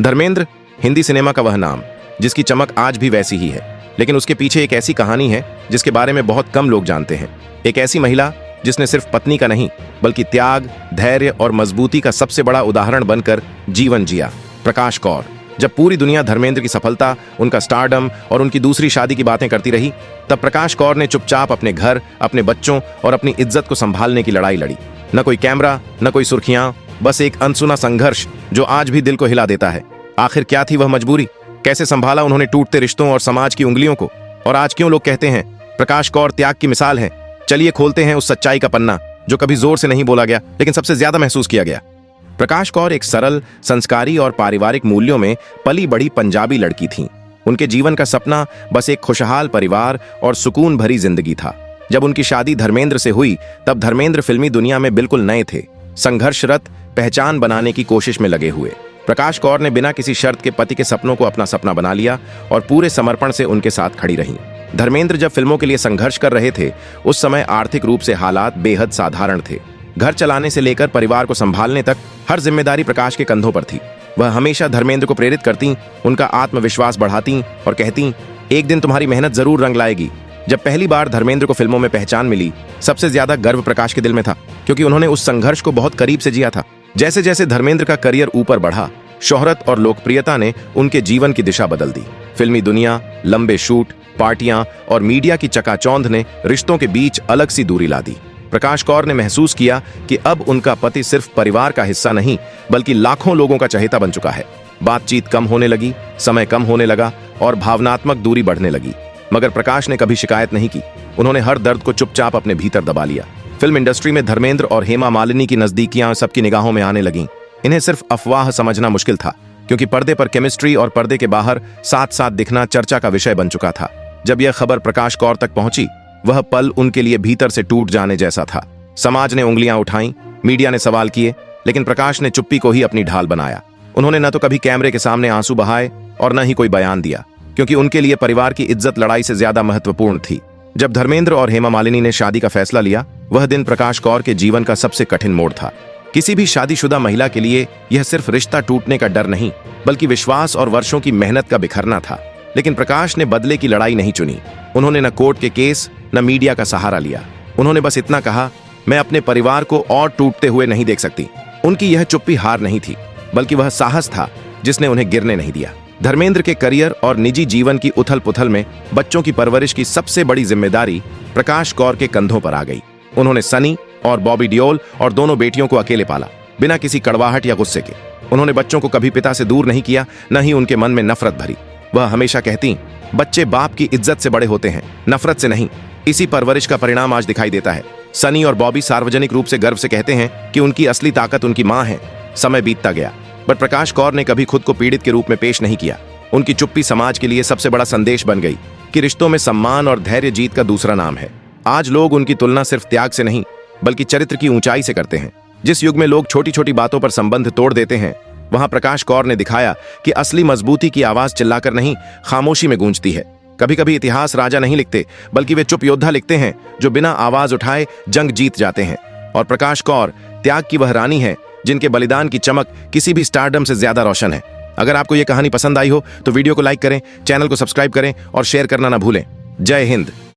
Dharmendra Hindi cinema का वह नाम जिसकी चमक आज भी वैसी ही है, लेकिन उसके पीछे एक ऐसी कहानी है जिसके बारे में बहुत कम लोग जानते हैं। एक ऐसी महिला जिसने सिर्फ पत्नी का नहीं बल्कि त्याग, धैर्य और मजबूती का सबसे बड़ा उदाहरण बनकर जीवन जिया। प्रकाश कौर। जब पूरी दुनिया धर्मेंद्र की सफलता, उनका स्टारडम और उनकी दूसरी शादी की बातें करती रही, तब प्रकाश कौर ने चुपचाप अपने घर, अपने बच्चों और अपनी इज्जत को संभालने की लड़ाई लड़ी। न कोई कैमरा, न कोई सुर्खियां, बस एक अनसुना संघर्ष जो आज भी दिल को हिला देता है। आखिर क्या थी वह मजबूरी? कैसे संभाला उन्होंने टूटते रिश्तों और समाज की उंगलियों को? और आज क्यों लोग कहते हैं प्रकाश कौर त्याग की मिसाल है? चलिए खोलते हैं उस सच्चाई का पन्ना जो कभी जोर से नहीं बोला गया लेकिन सबसे ज्यादा महसूस किया गया। प्रकाश कौर एक सरल, संस्कारी और पारिवारिक मूल्यों में पली बड़ी पंजाबी लड़की थीं। उनके जीवन का सपना बस एक खुशहाल परिवार और सुकून भरी जिंदगी था। जब उनकी शादी धर्मेंद्र से हुई तब धर्मेंद्र फिल्मी दुनिया में बिल्कुल नए थे, संघर्षरत, पहचान बनाने की कोशिश में लगे हुए। प्रकाश कौर ने बिना किसी शर्त के पति के सपनों को अपना सपना बना लिया और पूरे समर्पण से उनके साथ खड़ी रहीं। धर्मेंद्र जब फिल्मों के लिए संघर्ष कर रहे थे उस समय आर्थिक रूप से हालात बेहद साधारण थे। घर चलाने से लेकर परिवार को संभालने तक हर जिम्मेदारी प्रकाश के कंधों पर थी। वह हमेशा धर्मेंद्र को प्रेरित करती, उनका आत्मविश्वास बढ़ाती और कहती, एक दिन तुम्हारी मेहनत जरूर रंग लाएगी। जब पहली बार धर्मेंद्र को फिल्मों में पहचान मिली, सबसे ज्यादा गर्व प्रकाश के दिल में था, क्योंकि उन्होंने उस संघर्ष को बहुत करीब से जिया था। जैसे जैसे धर्मेंद्र का करियर ऊपर बढ़ा, शोहरत और लोकप्रियता ने उनके जीवन की दिशा बदल दी। फिल्मी दुनिया, लंबे शूट, पार्टियां और मीडिया की चकाचौंध ने रिश्तों के बीच अलग सी दूरी ला दी। प्रकाश कौर ने महसूस किया कि अब उनका पति सिर्फ परिवार का हिस्सा नहीं बल्कि लाखों लोगों का चहेता बन चुका है। बातचीत कम होने लगी, समय कम होने लगा और भावनात्मक दूरी बढ़ने लगी। मगर प्रकाश ने कभी शिकायत नहीं की। उन्होंने हर दर्द को चुपचाप अपने भीतर दबा लिया। फिल्म इंडस्ट्री में धर्मेंद्र और हेमा मालिनी की नजदीकियां सबकी निगाहों में आने लगीं। इन्हें सिर्फ अफवाह समझना मुश्किल था, क्योंकि पर्दे पर केमिस्ट्री और पर्दे के बाहर साथ साथ दिखना चर्चा का विषय बन चुका था। जब यह खबर प्रकाश कौर तक पहुंची, वह पल उनके लिए भीतर से टूट जाने जैसा था। समाज ने उंगलियां उठाईं, मीडिया ने सवाल किए, लेकिन प्रकाश ने चुप्पी को ही अपनी ढाल बनाया। उन्होंने न तो कभी कैमरे के सामने आंसू बहाए और न ही कोई बयान दिया, क्योंकि उनके लिए परिवार की इज्जत लड़ाई से ज्यादा महत्वपूर्ण थी। जब धर्मेंद्र और हेमा मालिनी ने शादी का फैसला लिया, वह दिन प्रकाश कौर के जीवन का सबसे कठिन मोड़ था। किसी भी शादीशुदा महिला के लिए यह सिर्फ रिश्ता टूटने का डर नहीं बल्कि विश्वास और वर्षों की मेहनत का बिखरना था। लेकिन प्रकाश ने बदले की लड़ाई नहीं चुनी। उन्होंने न कोर्ट के केस, न मीडिया का सहारा लिया। उन्होंने बस इतना कहा, मैं अपने परिवार को और टूटते हुए नहीं देख सकती। उनकी यह चुप्पी हार नहीं थी, बल्कि वह साहस था जिसने उन्हें गिरने नहीं दिया। धर्मेंद्र के करियर और निजी जीवन की उथल पुथल में बच्चों की परवरिश की सबसे बड़ी जिम्मेदारी प्रकाश कौर के कंधों पर आ गई। उन्होंने सनी और बॉबी डियोल और दोनों बेटियों को अकेले पाला, बिना किसी कड़वाहट या गुस्से के। उन्होंने बच्चों को कभी पिता से दूर नहीं किया, न ही उनके मन में नफरत भरी। वह हमेशा कहती, बच्चे बाप की इज्जत से बड़े होते हैं, नफरत से नहीं। इसी परवरिश का परिणाम आज दिखाई देता है। सनी और बॉबी सार्वजनिक रूप से गर्व से कहते हैं कि उनकी असली ताकत उनकी मां है। समय बीतता गया, बट प्रकाश कौर ने कभी खुद को पीड़ित के रूप में पेश नहीं किया। उनकी चुप्पी समाज के लिए सबसे बड़ा संदेश बन गई कि रिश्तों में सम्मान और धैर्य जीत का दूसरा नाम है। आज लोग उनकी तुलना सिर्फ त्याग से नहीं बल्कि चरित्र की ऊंचाई से करते हैं। जिस युग में लोग छोटी छोटी बातों पर संबंध तोड़ देते हैं, वहां प्रकाश कौर ने दिखाया कि असली मजबूती की आवाज चिल्लाकर नहीं, खामोशी में गूंजती है। कभी कभी इतिहास राजा नहीं लिखते बल्कि वे चुप योद्धा लिखते हैं जो बिना आवाज उठाए जंग जीत जाते हैं। और प्रकाश कौर त्याग की वह रानी है जिनके बलिदान की चमक किसी भी स्टारडम से ज्यादा रोशन है। अगर आपको यह कहानी पसंद आई हो तो वीडियो को लाइक करें, चैनल को सब्सक्राइब करें और शेयर करना ना भूलें। जय हिंद।